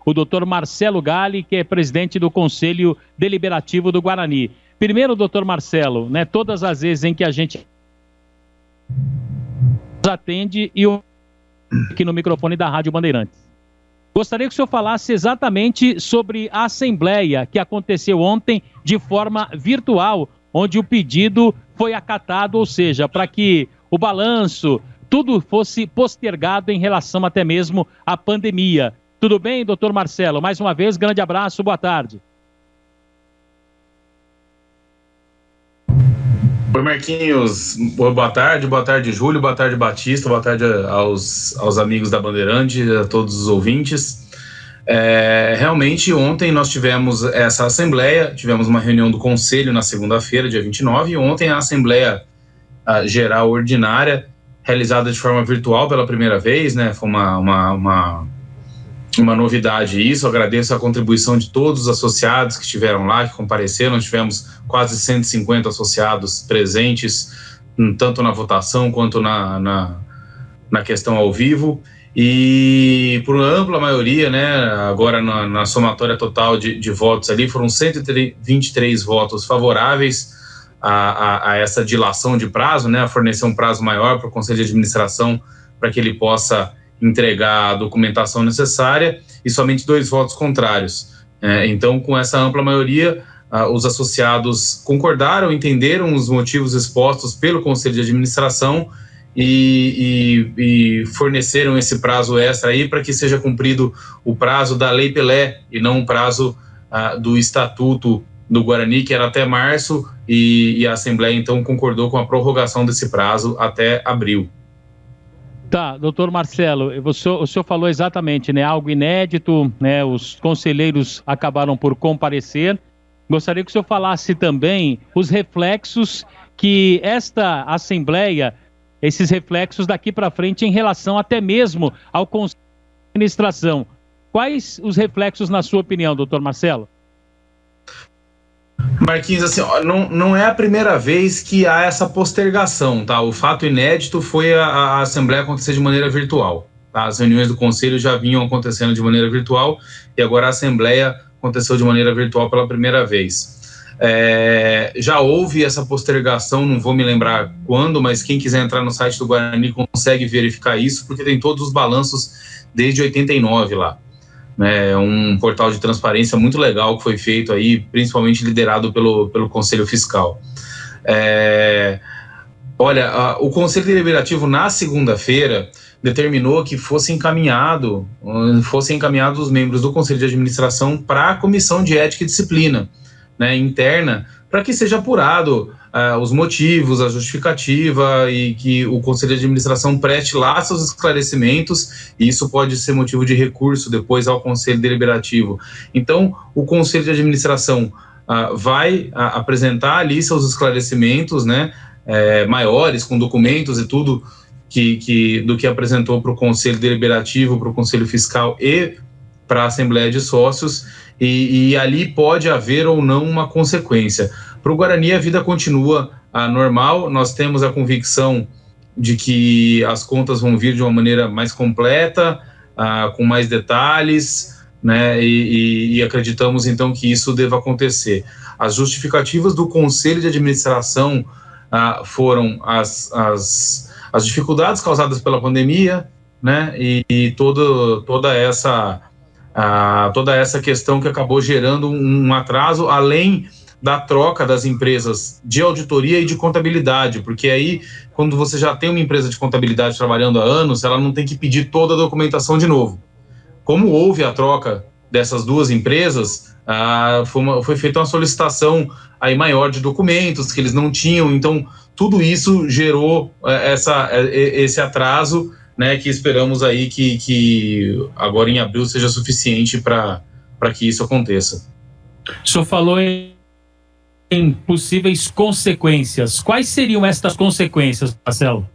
o doutor Marcelo Galli, que é presidente do Conselho Deliberativo do Guarani. Primeiro, doutor Marcelo, né, todas as vezes em que a gente atende e aqui no microfone da Rádio Bandeirantes. Gostaria que o senhor falasse exatamente sobre a assembleia que aconteceu ontem de forma virtual, onde o pedido foi acatado, ou seja, para que o balanço, tudo fosse postergado em relação até mesmo à pandemia. Tudo bem, doutor Marcelo? Mais uma vez, grande abraço, boa tarde. Oi, Marquinhos, boa tarde, Júlio, boa tarde, Batista, boa tarde aos amigos da Bandeirante, a todos os ouvintes. Realmente, ontem nós tivemos essa assembleia, tivemos uma reunião do Conselho na segunda-feira, dia 29, e ontem a Assembleia Geral Ordinária, realizada de forma virtual pela primeira vez, né? Foi uma novidade isso. Agradeço a contribuição de todos os associados que estiveram lá, que compareceram. Nós tivemos quase 150 associados presentes, tanto na votação quanto na questão ao vivo, e por ampla maioria, né, agora na somatória total de votos ali, foram 123 votos favoráveis a essa dilação de prazo, né, a fornecer um prazo maior para o Conselho de Administração para que ele possa entregar a documentação necessária, e somente 2 votos contrários. Então, com essa ampla maioria, os associados concordaram, entenderam os motivos expostos pelo Conselho de Administração e forneceram esse prazo extra aí para que seja cumprido o prazo da Lei Pelé e não o prazo do Estatuto do Guarani, que era até março, e a Assembleia então concordou com a prorrogação desse prazo até abril. Tá, doutor Marcelo, o senhor falou exatamente, né, algo inédito, né, os conselheiros acabaram por comparecer. Gostaria que o senhor falasse também os reflexos que esta Assembleia, esses reflexos daqui para frente em relação até mesmo ao Conselho de Administração. Quais os reflexos, na sua opinião, doutor Marcelo? Marquinhos, assim, não é a primeira vez que há essa postergação, tá? O fato inédito foi a Assembleia acontecer de maneira virtual, tá? As reuniões do Conselho já vinham acontecendo de maneira virtual e agora a Assembleia aconteceu de maneira virtual pela primeira vez. Já houve essa postergação, não vou me lembrar quando, mas quem quiser entrar no site do Guarani consegue verificar isso, porque tem todos os balanços desde 89 lá. É um portal de transparência muito legal que foi feito aí, principalmente liderado pelo Conselho Fiscal. O Conselho Deliberativo, na segunda-feira, determinou que fossem encaminhados os membros do Conselho de Administração para a Comissão de Ética e Disciplina, né, interna, para que seja apurado os motivos, a justificativa, e que o Conselho de Administração preste lá seus esclarecimentos, e isso pode ser motivo de recurso depois ao Conselho Deliberativo. Então, o Conselho de Administração vai apresentar ali seus esclarecimentos, né, maiores, com documentos e tudo do que apresentou para o Conselho Deliberativo, para o Conselho Fiscal e para a Assembleia de Sócios, e ali pode haver ou não uma consequência. Para o Guarani, a vida continua normal. Nós temos a convicção de que as contas vão vir de uma maneira mais completa, com mais detalhes, né, e acreditamos então que isso deva acontecer. As justificativas do Conselho de Administração foram as dificuldades causadas pela pandemia, né, e toda essa questão que acabou gerando um atraso, além da troca das empresas de auditoria e de contabilidade, porque aí, quando você já tem uma empresa de contabilidade trabalhando há anos, ela não tem que pedir toda a documentação de novo. Como houve a troca dessas duas empresas, foi feita uma solicitação aí maior de documentos que eles não tinham, então tudo isso gerou esse atraso, né, que esperamos aí que agora em abril seja suficiente para que isso aconteça. O senhor falou em possíveis consequências. Quais seriam estas consequências, Marcelo?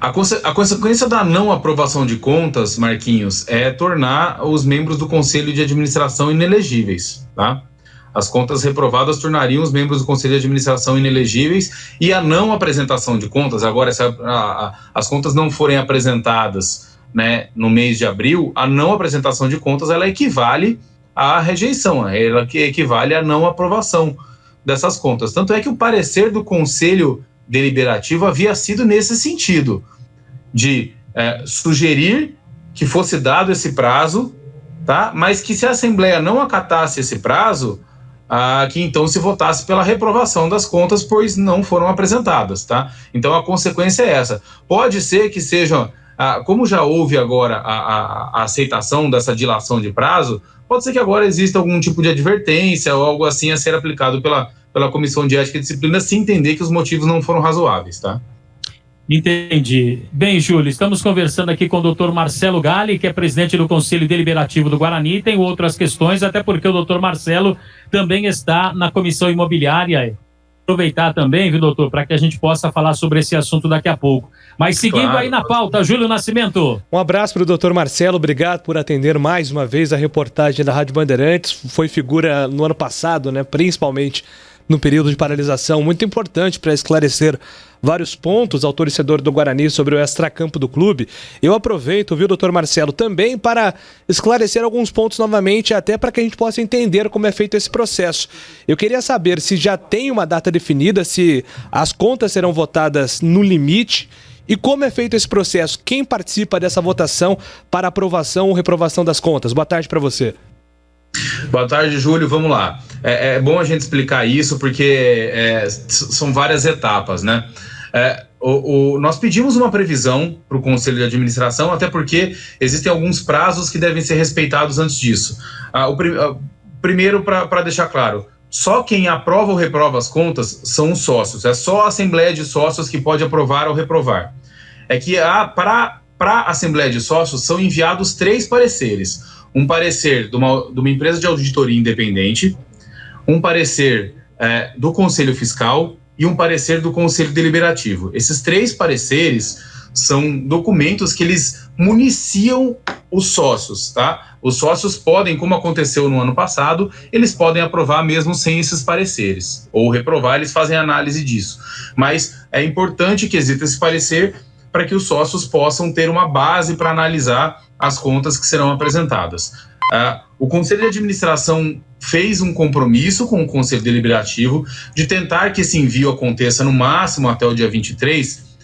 A consequência da não aprovação de contas, Marquinhos, é tornar os membros do Conselho de Administração inelegíveis, tá? As contas reprovadas tornariam os membros do Conselho de Administração inelegíveis, e a não apresentação de contas, agora se as contas não forem apresentadas né, no mês de abril, a não apresentação de contas ela equivale à rejeição, ela equivale à não aprovação dessas contas. Tanto é que o parecer do Conselho Deliberativo havia sido nesse sentido, de sugerir que fosse dado esse prazo, tá? Mas que se a Assembleia não acatasse esse prazo, que então se votasse pela reprovação das contas, pois não foram apresentadas, tá? Então a consequência é essa. Pode ser que seja, como já houve agora a aceitação dessa dilação de prazo, pode ser que agora exista algum tipo de advertência ou algo assim a ser aplicado pela Comissão de Ética e Disciplina, se entender que os motivos não foram razoáveis, tá? Entendi. Bem, Júlio, estamos conversando aqui com o doutor Marcelo Galli, que é presidente do Conselho Deliberativo do Guarani. Tem outras questões, até porque o doutor Marcelo também está na Comissão Imobiliária. Aproveitar também, viu, doutor, para que a gente possa falar sobre esse assunto daqui a pouco. Mas seguindo aí na pauta, Júlio Nascimento. Um abraço para o doutor Marcelo, obrigado por atender mais uma vez a reportagem da Rádio Bandeirantes. Foi figura no ano passado, né, principalmente no período de paralisação, muito importante para esclarecer vários pontos ao torcedor do Guarani sobre o extracampo do clube. Eu aproveito, viu, doutor Marcelo, também para esclarecer alguns pontos novamente, até para que a gente possa entender como é feito esse processo. Eu queria saber se já tem uma data definida, se as contas serão votadas no limite e como é feito esse processo. Quem participa dessa votação para aprovação ou reprovação das contas? Boa tarde para você. Boa tarde, Júlio. Vamos lá. É bom a gente explicar isso porque são várias etapas, né? Nós pedimos uma previsão para o Conselho de Administração, até porque existem alguns prazos que devem ser respeitados antes disso. Primeiro, para deixar claro, só quem aprova ou reprova as contas são os sócios. É só a Assembleia de Sócios que pode aprovar ou reprovar. É que para a Assembleia de Sócios são enviados 3 pareceres. Um parecer de uma empresa de auditoria independente, um parecer do Conselho Fiscal e um parecer do Conselho Deliberativo. Esses 3 pareceres são documentos que eles municiam os sócios, tá? Os sócios podem, como aconteceu no ano passado, eles podem aprovar mesmo sem esses pareceres, ou reprovar, eles fazem análise disso. Mas é importante que exista esse parecer para que os sócios possam ter uma base para analisar as contas que serão apresentadas. O Conselho de Administração fez um compromisso com o Conselho Deliberativo de tentar que esse envio aconteça no máximo até o dia 23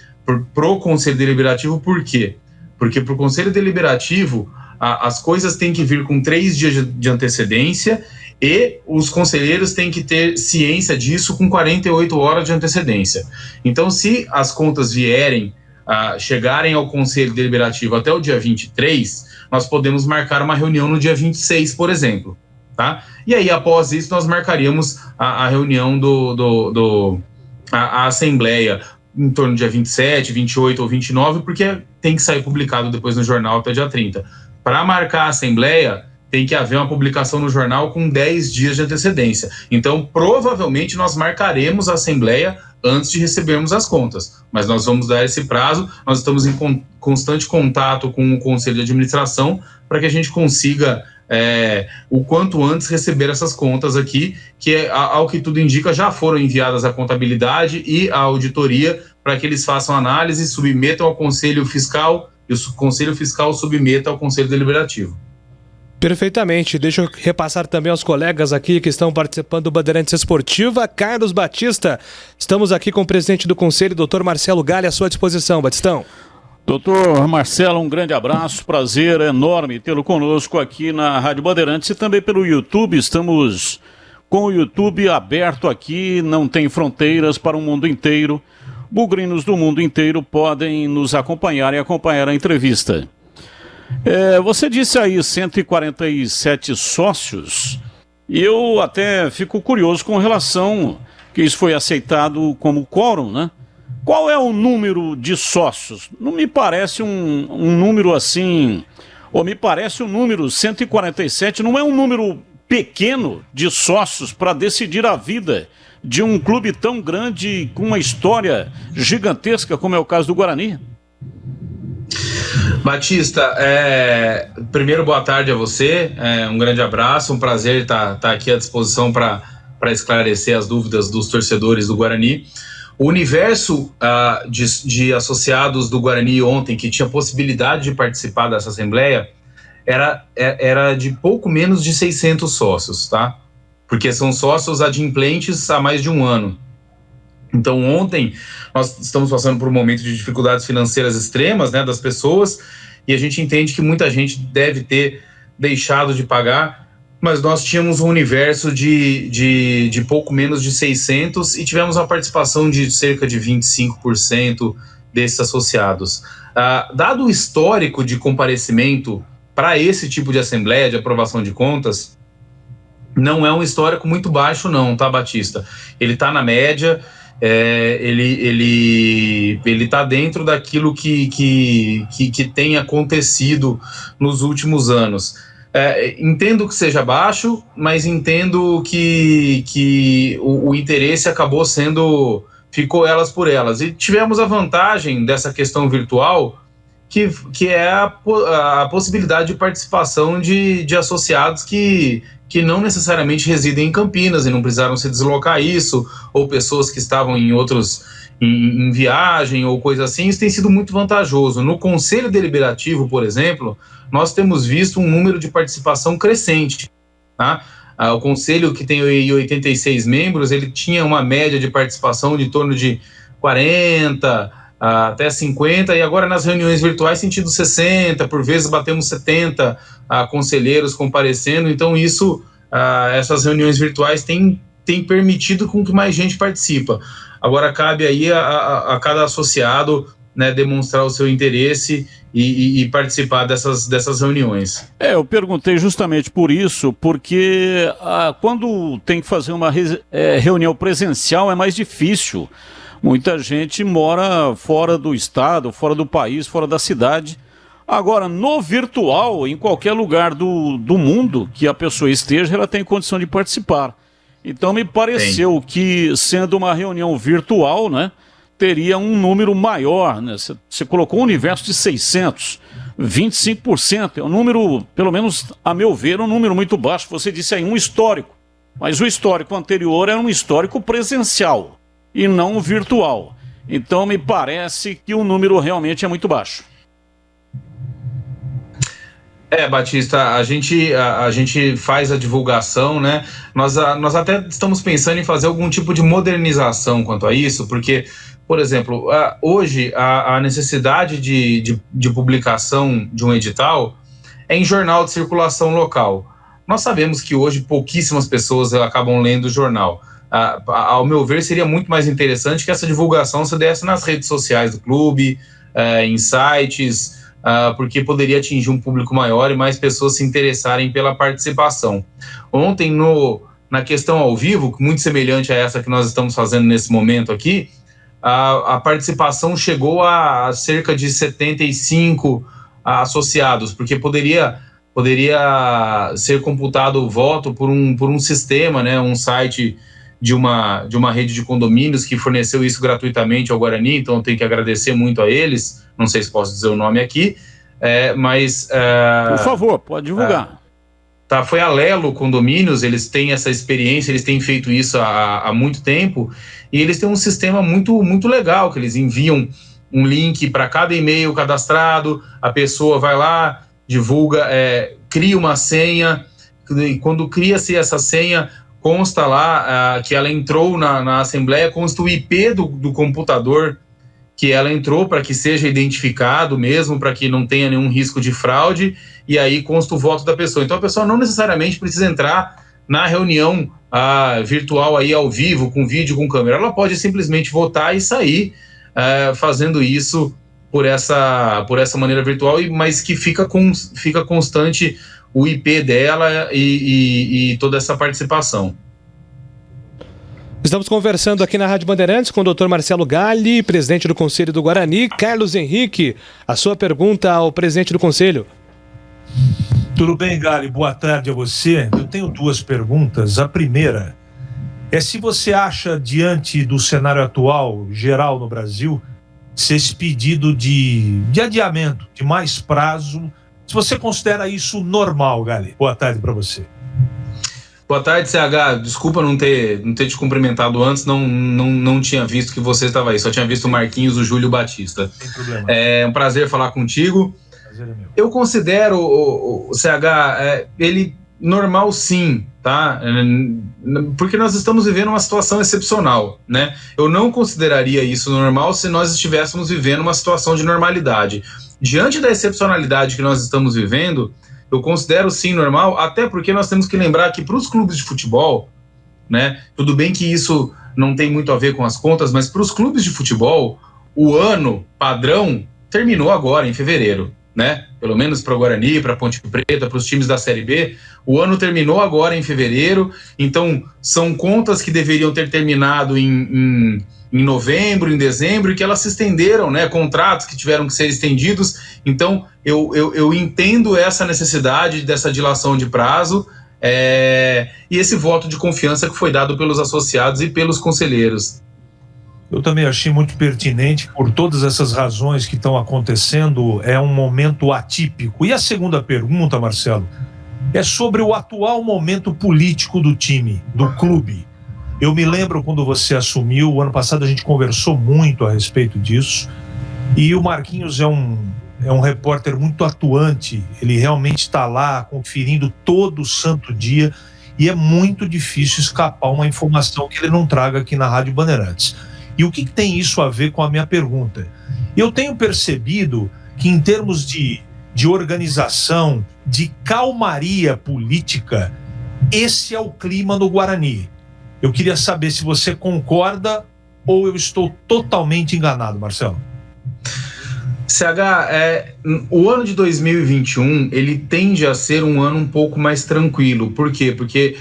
para o Conselho Deliberativo. Por quê? Porque para o Conselho Deliberativo as coisas têm que vir com 3 dias de antecedência e os conselheiros têm que ter ciência disso com 48 horas de antecedência. Então, se as contas chegarem ao Conselho Deliberativo até o dia 23, nós podemos marcar uma reunião no dia 26, por exemplo, tá? E aí, após isso, nós marcaríamos a reunião a Assembleia em torno do dia 27, 28 ou 29, porque tem que sair publicado depois no jornal até dia 30. Para marcar a Assembleia, tem que haver uma publicação no jornal com 10 dias de antecedência. Então, provavelmente, nós marcaremos a Assembleia antes de recebermos as contas, mas nós vamos dar esse prazo. Nós estamos em constante contato com o Conselho de Administração para que a gente consiga o quanto antes receber essas contas aqui, que ao que tudo indica já foram enviadas à contabilidade e à auditoria para que eles façam análise, submetam ao Conselho Fiscal e o Conselho Fiscal submeta ao Conselho Deliberativo. Perfeitamente. Deixa eu repassar também aos colegas aqui que estão participando do Bandeirantes Esportiva. Carlos Batista, estamos aqui com o presidente do Conselho, doutor Marcelo Galli, à sua disposição. Batistão. Doutor Marcelo, um grande abraço, prazer enorme tê-lo conosco aqui na Rádio Bandeirantes e também pelo YouTube. Estamos com o YouTube aberto aqui, não tem fronteiras, para o mundo inteiro. Bugrinos do mundo inteiro podem nos acompanhar e acompanhar a entrevista. Você disse aí 147 sócios, e eu até fico curioso com relação que isso foi aceitado como quórum, né? Qual é o número de sócios? Não me parece um número assim, ou me parece um número 147, não é um número pequeno de sócios para decidir a vida de um clube tão grande, com uma história gigantesca como é o caso do Guarani? Batista, primeiro boa tarde a você, um grande abraço, um prazer estar aqui à disposição para esclarecer as dúvidas dos torcedores do Guarani. O universo de associados do Guarani ontem que tinha possibilidade de participar dessa assembleia era de pouco menos de 600 sócios, tá? Porque são sócios adimplentes há mais de um ano. Então, ontem, nós estamos passando por um momento de dificuldades financeiras extremas, né, das pessoas, e a gente entende que muita gente deve ter deixado de pagar, mas nós tínhamos um universo de pouco menos de 600 e tivemos uma participação de cerca de 25% desses associados. Dado o histórico de comparecimento para esse tipo de assembleia de aprovação de contas, não é um histórico muito baixo não, tá, Batista? Ele está na média, ele está dentro daquilo que tem acontecido nos últimos anos. Entendo que seja baixo, mas entendo que o interesse ficou elas por elas. E tivemos a vantagem dessa questão virtual, que é a possibilidade de participação de associados que não necessariamente residem em Campinas e não precisaram se deslocar ou pessoas que estavam em viagem ou coisa assim. Isso tem sido muito vantajoso. No Conselho Deliberativo, por exemplo, nós temos visto um número de participação crescente, tá? O Conselho, que tem 86 membros, ele tinha uma média de participação de torno de 40 até 50, e agora nas reuniões virtuais tem tido 60, por vezes batemos 70 conselheiros comparecendo. Então essas reuniões virtuais têm permitido com que mais gente participa. Agora cabe aí a cada associado, né, demonstrar o seu interesse e participar dessas reuniões. Eu perguntei justamente por isso, porque quando tem que fazer uma reunião presencial é mais difícil. Muita gente mora fora do estado, fora do país, fora da cidade. Agora, no virtual, em qualquer lugar do mundo que a pessoa esteja, ela tem condição de participar. Então, me pareceu que, sendo uma reunião virtual, né, teria um número maior, né? Você colocou um universo de 600, 25%. É um número, pelo menos a meu ver, um número muito baixo. Você disse aí um histórico, mas o histórico anterior era um histórico presencial e não virtual. Então me parece que o número realmente é muito baixo. Batista, a gente faz a divulgação, né? Nós até estamos pensando em fazer algum tipo de modernização quanto a isso, porque, por exemplo, hoje a necessidade de publicação de um edital é em jornal de circulação local. Nós sabemos que hoje pouquíssimas pessoas acabam lendo o jornal. Ao meu ver, seria muito mais interessante que essa divulgação se desse nas redes sociais do clube, em sites, porque poderia atingir um público maior e mais pessoas se interessarem pela participação. Ontem, na questão ao vivo, muito semelhante a essa que nós estamos fazendo nesse momento aqui, a participação chegou a cerca de 75 associados, porque poderia ser computado o voto por um sistema, né, um site de uma rede de condomínios que forneceu isso gratuitamente ao Guarani, então eu tenho que agradecer muito a eles. Não sei se posso dizer o nome aqui, mas... Por favor, pode divulgar. Foi a Lelo Condomínios, eles têm essa experiência, eles têm feito isso há muito tempo, e eles têm um sistema muito, muito legal, que eles enviam um link para cada e-mail cadastrado, a pessoa vai lá, divulga, cria uma senha, e quando cria-se essa senha, consta lá que ela entrou na Assembleia, consta o IP do computador que ela entrou, para que seja identificado mesmo, para que não tenha nenhum risco de fraude, e aí consta o voto da pessoa. Então a pessoa não necessariamente precisa entrar na reunião virtual aí ao vivo, com vídeo, com câmera. Ela pode simplesmente votar e sair fazendo isso por essa maneira virtual, mas que fica constante o IP dela e toda essa participação. Estamos conversando aqui na Rádio Bandeirantes com o Dr. Marcelo Galli, presidente do Conselho do Guarani. Carlos Henrique, a sua pergunta ao presidente do Conselho. Tudo bem, Galli? Boa tarde a você. Eu tenho duas perguntas. A primeira é se você acha, diante do cenário atual, geral no Brasil, se esse pedido de adiamento, de mais prazo, se você considera isso normal, Galli. Boa tarde para você. Boa tarde, CH. Desculpa não ter te cumprimentado antes, não tinha visto que você estava aí, só tinha visto o Marquinhos, o Júlio Batista. Sem problema. É um prazer falar contigo. Prazer é meu. Eu considero o CH, ele normal sim, tá? Porque nós estamos vivendo uma situação excepcional, né? Eu não consideraria isso normal se nós estivéssemos vivendo uma situação de normalidade. Diante da excepcionalidade que nós estamos vivendo, eu considero sim normal, até porque nós temos que lembrar que para os clubes de futebol, né? Tudo bem que isso não tem muito a ver com as contas, mas para os clubes de futebol, o ano padrão terminou agora, em fevereiro, né? Pelo menos para o Guarani, para a Ponte Preta, para os times da Série B, o ano terminou agora em fevereiro, então são contas que deveriam ter terminado em novembro, em dezembro, e que elas se estenderam, né? Contratos que tiveram que ser estendidos. Então, eu entendo essa necessidade dessa dilação de prazo e esse voto de confiança que foi dado pelos associados e pelos conselheiros. Eu também achei muito pertinente, por todas essas razões que estão acontecendo, é um momento atípico. E a segunda pergunta, Marcelo, é sobre o atual momento político do time, do clube. Eu me lembro quando você assumiu, o ano passado a gente conversou muito a respeito disso, e o Marquinhos é um repórter muito atuante, ele realmente está lá conferindo todo santo dia, e é muito difícil escapar uma informação que ele não traga aqui na Rádio Bandeirantes. E o que tem isso a ver com a minha pergunta? Eu tenho percebido que em termos de organização, de calmaria política, esse é o clima no Guarani. Eu queria saber se você concorda ou eu estou totalmente enganado, Marcelo. CH, o ano de 2021, ele tende a ser um ano um pouco mais tranquilo. Por quê? Porque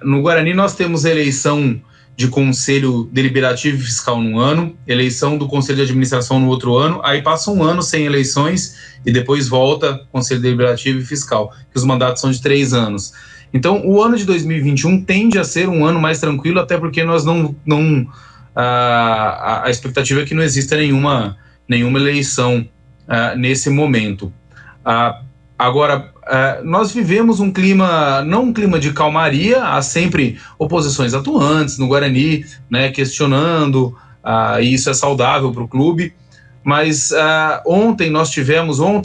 no Guarani nós temos eleição de Conselho Deliberativo e Fiscal num ano, eleição do Conselho de Administração no outro ano, aí passa um ano sem eleições e depois volta Conselho Deliberativo e Fiscal, que os mandatos são de 3 anos. Então, o ano de 2021 tende a ser um ano mais tranquilo, até porque nós a expectativa é que não exista nenhuma eleição nesse momento. Agora, nós vivemos um clima, não um clima de calmaria, há sempre oposições atuantes no Guarani, né, questionando, e isso é saudável para o clube, mas ontem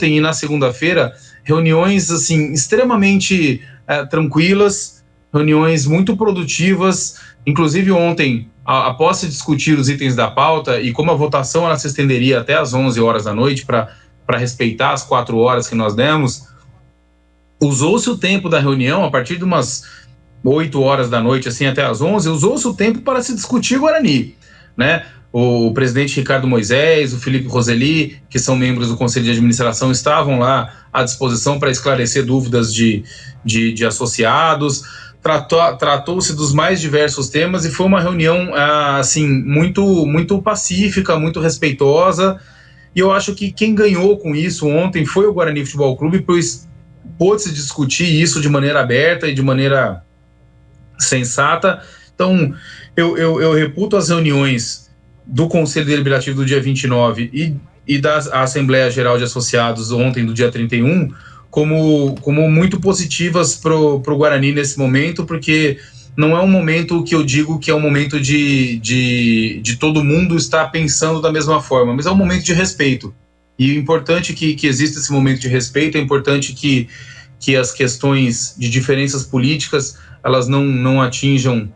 e na segunda-feira, reuniões assim, extremamente tranquilas, reuniões muito produtivas, inclusive ontem, após se discutir os itens da pauta, e como a votação ela se estenderia até às 11 horas da noite, para respeitar as 4 horas que nós demos, usou-se o tempo da reunião, a partir de umas 8 horas da noite, assim, até às 11, usou-se o tempo para se discutir Guarani, né? O presidente Ricardo Moisés, o Felipe Roseli, que são membros do Conselho de Administração, estavam lá à disposição para esclarecer dúvidas de associados. Tratou-se dos mais diversos temas e foi uma reunião assim, muito pacífica, muito respeitosa, e eu acho que quem ganhou com isso ontem foi o Guarani Futebol Clube, pois pôde-se discutir isso de maneira aberta e de maneira sensata. Então, eu reputo as reuniões do Conselho Deliberativo do dia 29 e da Assembleia Geral de Associados ontem, do dia 31, como muito positivas para o Guarani nesse momento, porque não é um momento que eu digo que é um momento de todo mundo estar pensando da mesma forma, mas é um momento de respeito. E é importante que exista esse momento de respeito, é importante que as questões de diferenças políticas elas não atinjam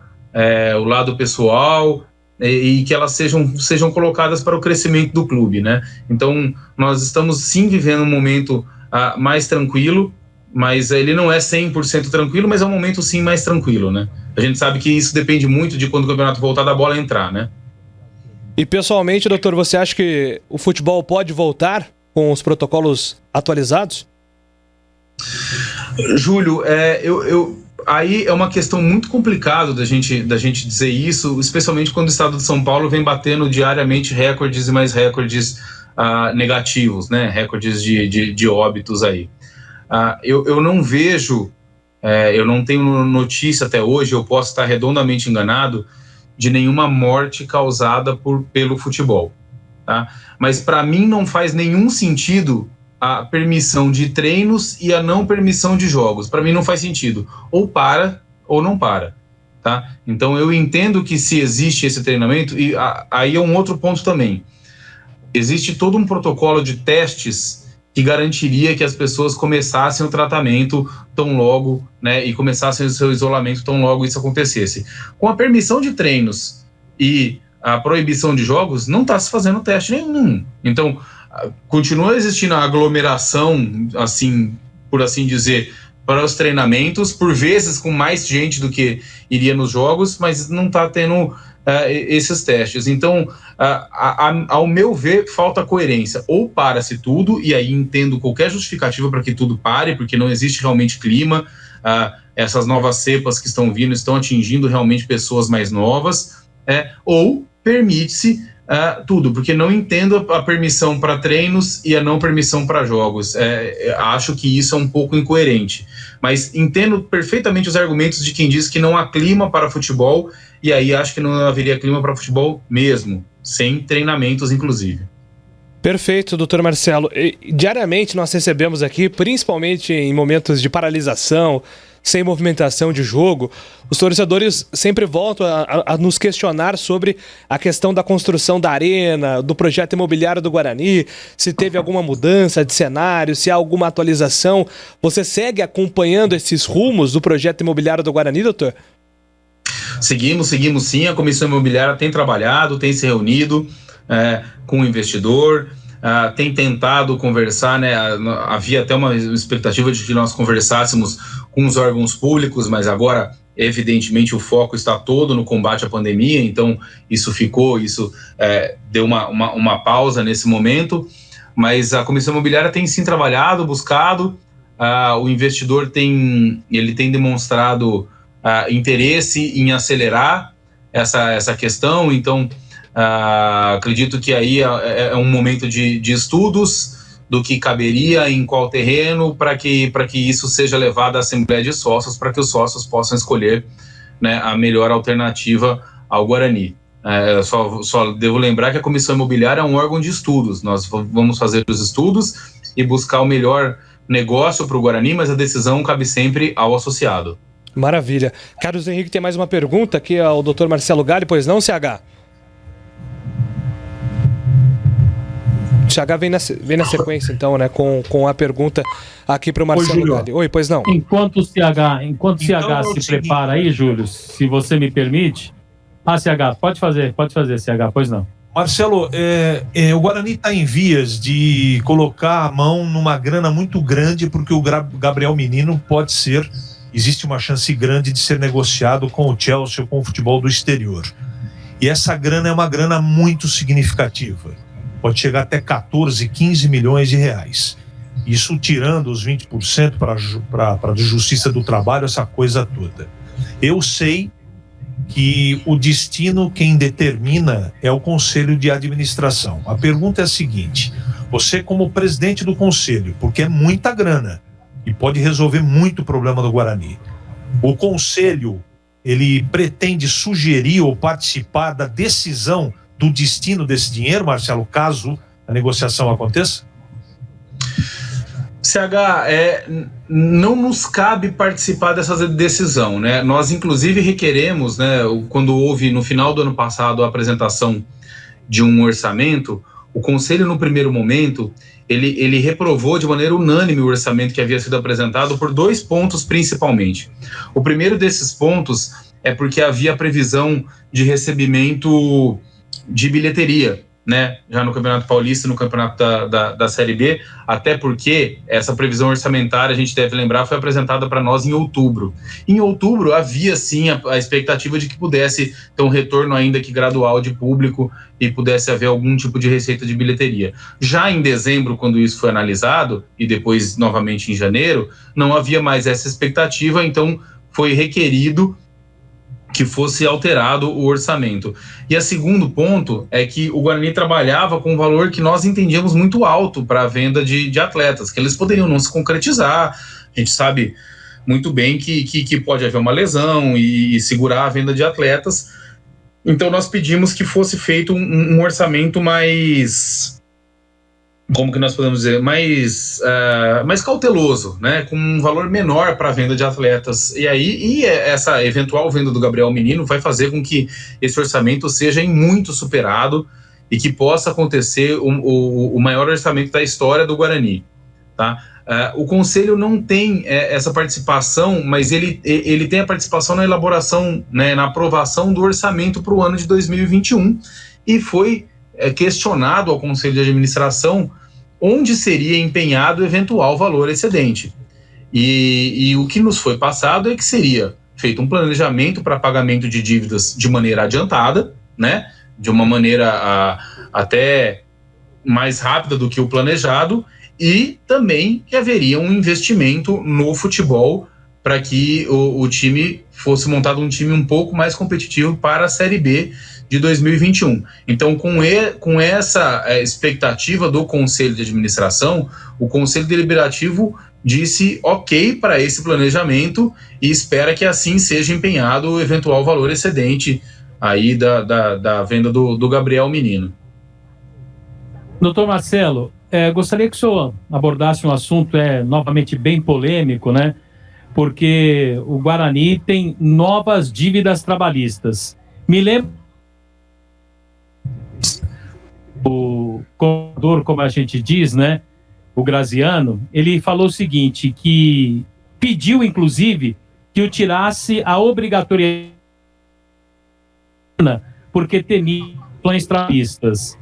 o lado pessoal, e que elas sejam colocadas para o crescimento do clube, né? Então, nós estamos sim vivendo um momento mais tranquilo, mas ele não é 100% tranquilo, mas é um momento sim mais tranquilo, né? A gente sabe que isso depende muito de quando o campeonato voltar da bola entrar, né? E pessoalmente, doutor, você acha que o futebol pode voltar com os protocolos atualizados? Júlio, aí é uma questão muito complicada da gente dizer isso, especialmente quando o estado de São Paulo vem batendo diariamente recordes e mais recordes negativos, né? Recordes de óbitos aí. Eu não vejo, eu não tenho notícia até hoje, eu posso estar redondamente enganado, de nenhuma morte causada pelo futebol, tá? Mas para mim não faz nenhum sentido a permissão de treinos e a não permissão de jogos. Para mim não faz sentido. Ou para, ou não para, tá? Então eu entendo que se existe esse treinamento, e aí é um outro ponto também, existe todo um protocolo de testes que garantiria que as pessoas começassem o tratamento tão logo, né, e começassem o seu isolamento tão logo isso acontecesse. Com a permissão de treinos e a proibição de jogos, não está se fazendo teste nenhum. Então, continua existindo a aglomeração, assim, por assim dizer, para os treinamentos, por vezes com mais gente do que iria nos jogos, mas não está tendo esses testes. Então, ao meu ver, falta coerência. Ou para-se tudo, e aí entendo qualquer justificativa para que tudo pare, porque não existe realmente clima, essas novas cepas que estão vindo estão atingindo realmente pessoas mais novas, ou permite-se tudo, porque não entendo a permissão para treinos e a não permissão para jogos. Acho que isso é um pouco incoerente, mas entendo perfeitamente os argumentos de quem diz que não há clima para futebol, e aí acho que não haveria clima para futebol mesmo, sem treinamentos inclusive. Perfeito, doutor Marcelo. Diariamente nós recebemos aqui, principalmente em momentos de paralisação, sem movimentação de jogo, os torcedores sempre voltam a nos questionar sobre a questão da construção da arena, do projeto imobiliário do Guarani, se teve alguma mudança de cenário, se há alguma atualização. Você segue acompanhando esses rumos do projeto imobiliário do Guarani, doutor? Seguimos sim. A Comissão Imobiliária tem trabalhado, tem se reunido com o investidor, tem tentado conversar, né? Havia até uma expectativa de que nós conversássemos com os órgãos públicos, mas agora, evidentemente, o foco está todo no combate à pandemia, então isso deu uma pausa nesse momento, mas a Comissão Imobiliária tem sim trabalhado, buscado, o investidor tem demonstrado interesse em acelerar essa questão, então acredito que aí é um momento de estudos do que caberia, em qual terreno, para que isso seja levado à Assembleia de Sócios, para que os sócios possam escolher, né, a melhor alternativa ao Guarani. Só devo lembrar que a Comissão Imobiliária é um órgão de estudos, nós vamos fazer os estudos e buscar o melhor negócio para o Guarani, mas a decisão cabe sempre ao associado. Maravilha. Carlos Henrique tem mais uma pergunta aqui ao Dr. Marcelo Galli, pois não, CH? CH vem na sequência, então, né, com a pergunta aqui para o Marcelo Galli. Oi, pois não. Enquanto o CH se prepara aí, Júlio, se você me permite. CH, pode fazer, CH, pois não. Marcelo, o Guarani está em vias de colocar a mão numa grana muito grande, porque o Gabriel Menino existe uma chance grande de ser negociado com o Chelsea, com o futebol do exterior. E essa grana é uma grana muito significativa. Pode chegar até 14, 15 milhões de reais. Isso tirando os 20% para a Justiça do Trabalho, essa coisa toda. Eu sei que o destino, quem determina, é o Conselho de Administração. A pergunta é a seguinte: você, como presidente do Conselho, porque é muita grana e pode resolver muito o problema do Guarani, o Conselho, ele pretende sugerir ou participar da decisão do destino desse dinheiro, Marcelo, caso a negociação aconteça? CH, não nos cabe participar dessa decisão, né? Nós, inclusive, requeremos, né, quando houve, no final do ano passado, a apresentação de um orçamento, o Conselho, no primeiro momento, ele reprovou de maneira unânime o orçamento que havia sido apresentado por 2 pontos, principalmente. O primeiro desses pontos é porque havia previsão de recebimento de bilheteria, né, já no Campeonato Paulista e no Campeonato da Série B, até porque essa previsão orçamentária, a gente deve lembrar, foi apresentada para nós em outubro. Em outubro havia sim a expectativa de que pudesse ter um retorno ainda que gradual de público e pudesse haver algum tipo de receita de bilheteria. Já em dezembro, quando isso foi analisado, e depois novamente em janeiro, não havia mais essa expectativa, então foi requerido que fosse alterado o orçamento. E o segundo ponto é que o Guarani trabalhava com um valor que nós entendíamos muito alto para a venda de atletas, que eles poderiam não se concretizar. A gente sabe muito bem que pode haver uma lesão e segurar a venda de atletas. Então nós pedimos que fosse feito um orçamento mais como que nós podemos dizer, mais cauteloso, né, com um valor menor para a venda de atletas. E essa eventual venda do Gabriel Menino vai fazer com que esse orçamento seja em muito superado e que possa acontecer o maior orçamento da história do Guarani. Tá? O Conselho não tem essa participação, mas ele tem a participação na elaboração, né, na aprovação do orçamento para o ano de 2021, e foi questionado ao Conselho de Administração onde seria empenhado o eventual valor excedente. E o que nos foi passado é que seria feito um planejamento para pagamento de dívidas de maneira adiantada, né, de uma maneira até mais rápida do que o planejado, e também que haveria um investimento no futebol para que o time fosse montado um time um pouco mais competitivo para a Série B de 2021. Então, com essa expectativa do Conselho de Administração, o Conselho Deliberativo disse ok para esse planejamento e espera que assim seja empenhado o eventual valor excedente aí da venda do Gabriel Menino. Doutor Marcelo, gostaria que o senhor abordasse um assunto novamente bem polêmico, né? Porque o Guarani tem novas dívidas trabalhistas. Me lembro o contador, como a gente diz, né? O Graziano, ele falou o seguinte, que pediu, inclusive, que eu tirasse a obrigatoriedade porque temia ações trabalhistas.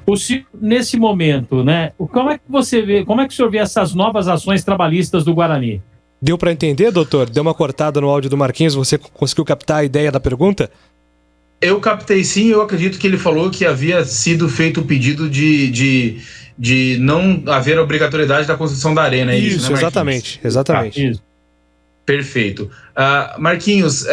O senhor, nesse momento, né? Como é que você vê, como é que o senhor vê essas novas ações trabalhistas do Guarani? Deu para entender, doutor? Deu uma cortada no áudio do Marquinhos, você conseguiu captar a ideia da pergunta? Eu captei sim, eu acredito que ele falou que havia sido feito o pedido de não haver obrigatoriedade da construção da arena, é isso, né, exatamente. Isso. Perfeito. Marquinhos,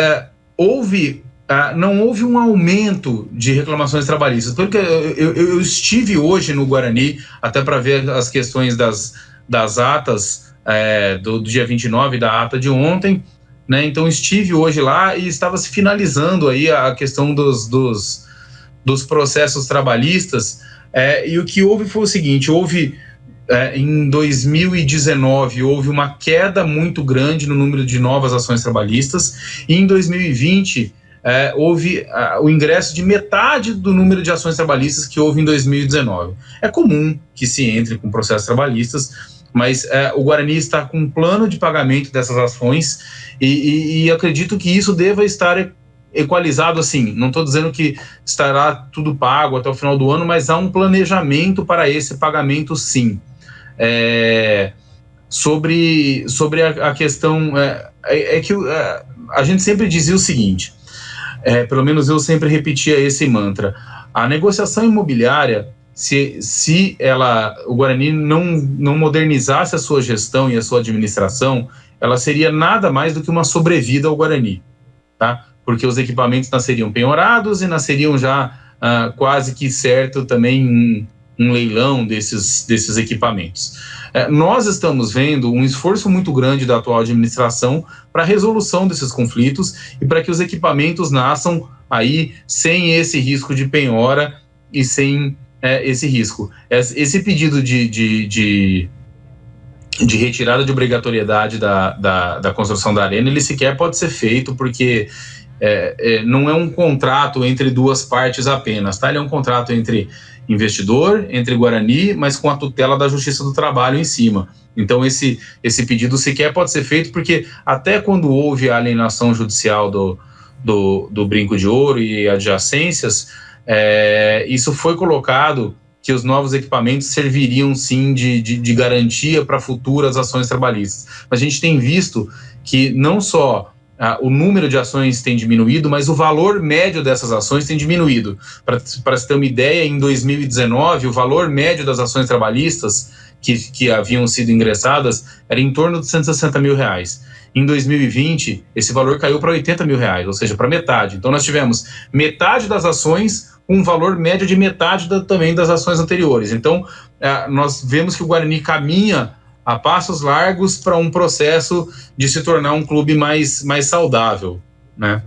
não houve um aumento de reclamações trabalhistas, porque eu estive hoje no Guarani, até para ver as questões das atas do dia 29, da ata de ontem, né? Então estive hoje lá e estava se finalizando aí a questão dos processos trabalhistas, e o que houve foi o seguinte, em 2019 houve uma queda muito grande no número de novas ações trabalhistas, e em 2020 houve o ingresso de metade do número de ações trabalhistas que houve em 2019. É comum que se entre com processos trabalhistas, mas o Guarani está com um plano de pagamento dessas ações e acredito que isso deva estar equalizado, assim, não estou dizendo que estará tudo pago até o final do ano, mas há um planejamento para esse pagamento, sim. Sobre a questão, que a gente sempre dizia o seguinte, pelo menos eu sempre repetia esse mantra, a negociação imobiliária, se o Guarani não modernizasse a sua gestão e a sua administração, ela seria nada mais do que uma sobrevida ao Guarani, tá? Porque os equipamentos nasceriam penhorados e nasceriam já quase que certo também um leilão desses equipamentos. Nós estamos vendo um esforço muito grande da atual administração para a resolução desses conflitos e para que os equipamentos nasçam aí sem esse risco de penhora e sem esse risco. Esse pedido de retirada de obrigatoriedade da construção da arena, ele sequer pode ser feito porque não é um contrato entre duas partes apenas, tá? Ele é um contrato entre investidor, entre Guarani, mas com a tutela da Justiça do Trabalho em cima. Então esse pedido sequer pode ser feito porque até quando houve a alienação judicial do Brinco de Ouro e adjacências, isso foi colocado que os novos equipamentos serviriam sim de garantia para futuras ações trabalhistas. Mas a gente tem visto que não só o número de ações tem diminuído, mas o valor médio dessas ações tem diminuído. Para se ter uma ideia, em 2019, o valor médio das ações trabalhistas que haviam sido ingressadas era em torno de R$160 mil. Em 2020, esse valor caiu para R$80 mil, ou seja, para metade. Então nós tivemos metade das ações com um valor médio de metade também das ações anteriores. Então nós vemos que o Guarani caminha a passos largos para um processo de se tornar um clube mais saudável, né?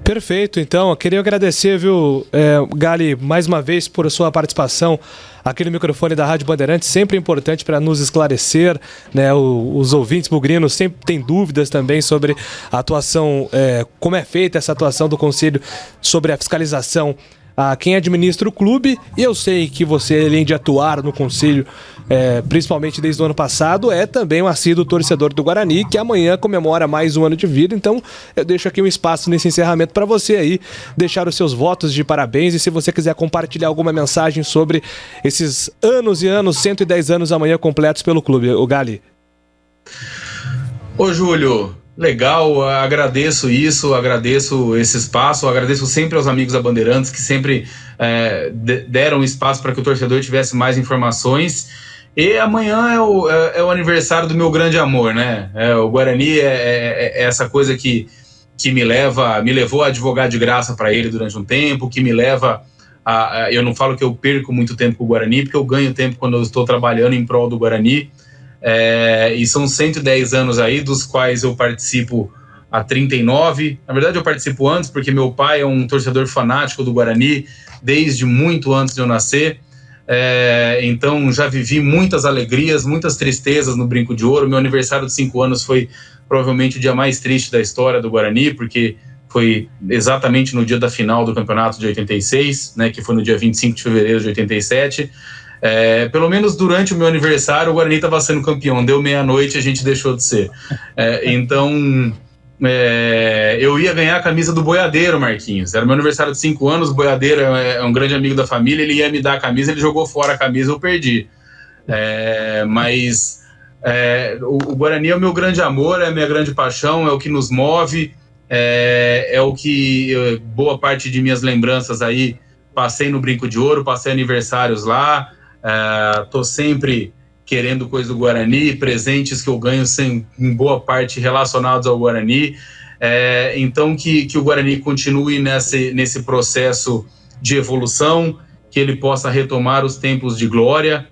Perfeito, então, eu queria agradecer, viu, Gali, mais uma vez por sua participação aqui no microfone da Rádio Bandeirantes, sempre importante para nos esclarecer, né, os ouvintes bugrinos sempre têm dúvidas também sobre a atuação, como é feita essa atuação do Conselho sobre a fiscalização a quem administra o clube, e eu sei que você, além de atuar no Conselho, principalmente desde o ano passado, é também um assíduo torcedor do Guarani, que amanhã comemora mais um ano de vida, então eu deixo aqui um espaço nesse encerramento para você aí, deixar os seus votos de parabéns, e se você quiser compartilhar alguma mensagem sobre esses anos e anos, 110 anos amanhã completos pelo clube, o Gali. Ô Júlio, legal, agradeço isso, agradeço esse espaço, agradeço sempre aos amigos da Bandeirantes que sempre deram espaço para que o torcedor tivesse mais informações. E amanhã é o aniversário do meu grande amor, né? O Guarani é essa coisa que me levou a advogar de graça para ele durante um tempo, que me leva a... Eu não falo que eu perco muito tempo com o Guarani, porque eu ganho tempo quando eu estou trabalhando em prol do Guarani. E são 110 anos aí, dos quais eu participo há 39. Na verdade, eu participo antes, porque meu pai é um torcedor fanático do Guarani, desde muito antes de eu nascer. Então, já vivi muitas alegrias, muitas tristezas no Brinco de Ouro. Meu aniversário de 5 anos foi provavelmente o dia mais triste da história do Guarani, porque foi exatamente no dia da final do campeonato de 86, né, que foi no dia 25 de fevereiro de 87. Pelo menos durante o meu aniversário o Guarani estava sendo campeão, deu meia-noite e a gente deixou de ser. Então eu ia ganhar a camisa do Boiadeiro, Marquinhos. Era meu aniversário de 5 anos, o Boiadeiro é um grande amigo da família, ele ia me dar a camisa, ele jogou fora a camisa, eu perdi. Mas o Guarani é o meu grande amor, é a minha grande paixão, é o que nos move, é o que boa parte de minhas lembranças aí, passei no Brinco de Ouro, passei aniversários lá. Tô sempre querendo coisa do Guarani, presentes que eu ganho em boa parte relacionados ao Guarani. Então que o Guarani continue nesse processo de evolução, que ele possa retomar os tempos de glória,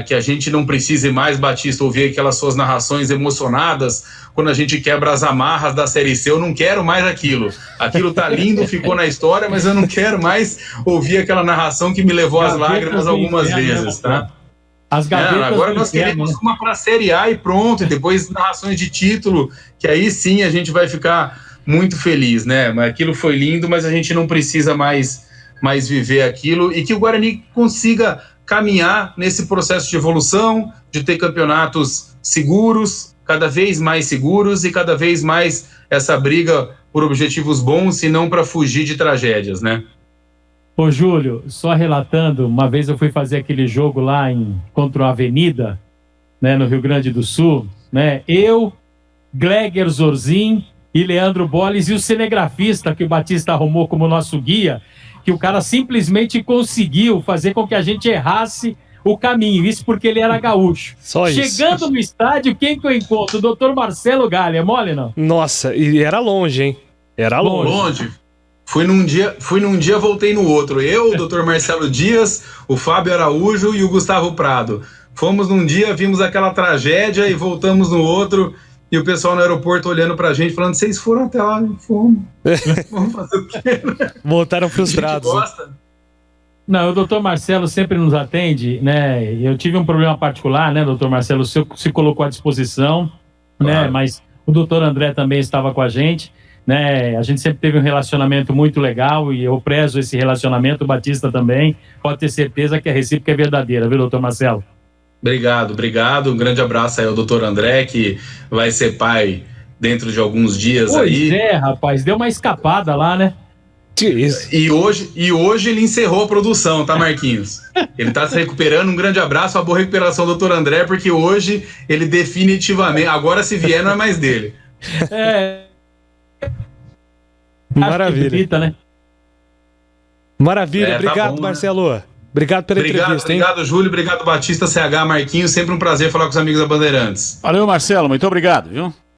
que a gente não precise mais, Batista, ouvir aquelas suas narrações emocionadas quando a gente quebra as amarras da Série C. Eu não quero mais aquilo. Aquilo tá lindo, ficou na história, mas eu não quero mais ouvir aquela narração que me levou às lágrimas algumas vezes, tá? As gavetas agora nós queremos uma para a Série A e pronto, e depois narrações de título, que aí sim a gente vai ficar muito feliz, né? Mas aquilo foi lindo, mas a gente não precisa mais viver aquilo, e que o Guarani consiga caminhar nesse processo de evolução, de ter campeonatos seguros, cada vez mais seguros, e cada vez mais essa briga por objetivos bons e não para fugir de tragédias, né? Ô Júlio, só relatando, uma vez eu fui fazer aquele jogo lá contra a Avenida, né, no Rio Grande do Sul, né? Eu, Gleger Zorzin e Leandro Bolles, e o cinegrafista que o Batista arrumou como nosso guia, que o cara simplesmente conseguiu fazer com que a gente errasse o caminho, isso porque ele era gaúcho. Só isso. Chegando no estádio, quem que eu encontro? O Dr. Marcelo Galli, é mole, não? Nossa, e era longe, hein? Era longe. Fui num dia, voltei no outro. Eu, o Dr. Marcelo Dias, o Fábio Araújo e o Gustavo Prado. Fomos num dia, vimos aquela tragédia e voltamos no outro. E o pessoal no aeroporto olhando pra gente, falando, vocês foram até lá? Fomos. Vamos fazer o quê? Voltaram frustrados. A gente gosta. Não, o doutor Marcelo sempre nos atende, né? Eu tive um problema particular, né, doutor Marcelo? O senhor se colocou à disposição, claro, né? Mas o doutor André também estava com a gente, né? A gente sempre teve um relacionamento muito legal e eu prezo esse relacionamento, o Batista também. Pode ter certeza que a recíproca é verdadeira, viu, doutor Marcelo? Obrigado. Um grande abraço aí ao doutor André, que vai ser pai dentro de alguns dias. Pois aí. Rapaz, deu uma escapada lá, né? Que isso. E hoje ele encerrou a produção, tá, Marquinhos? Ele tá se recuperando. Um grande abraço, uma boa recuperação do doutor André, porque hoje ele definitivamente, agora se vier não é mais dele. Maravilha. Acredita, né? Maravilha, obrigado, tá bom, Marcelo. Né? Obrigado pela entrevista, hein? Obrigado, Júlio. Obrigado, Batista, CH, Marquinhos. Sempre um prazer falar com os amigos da Bandeirantes. Valeu, Marcelo. Muito obrigado, viu?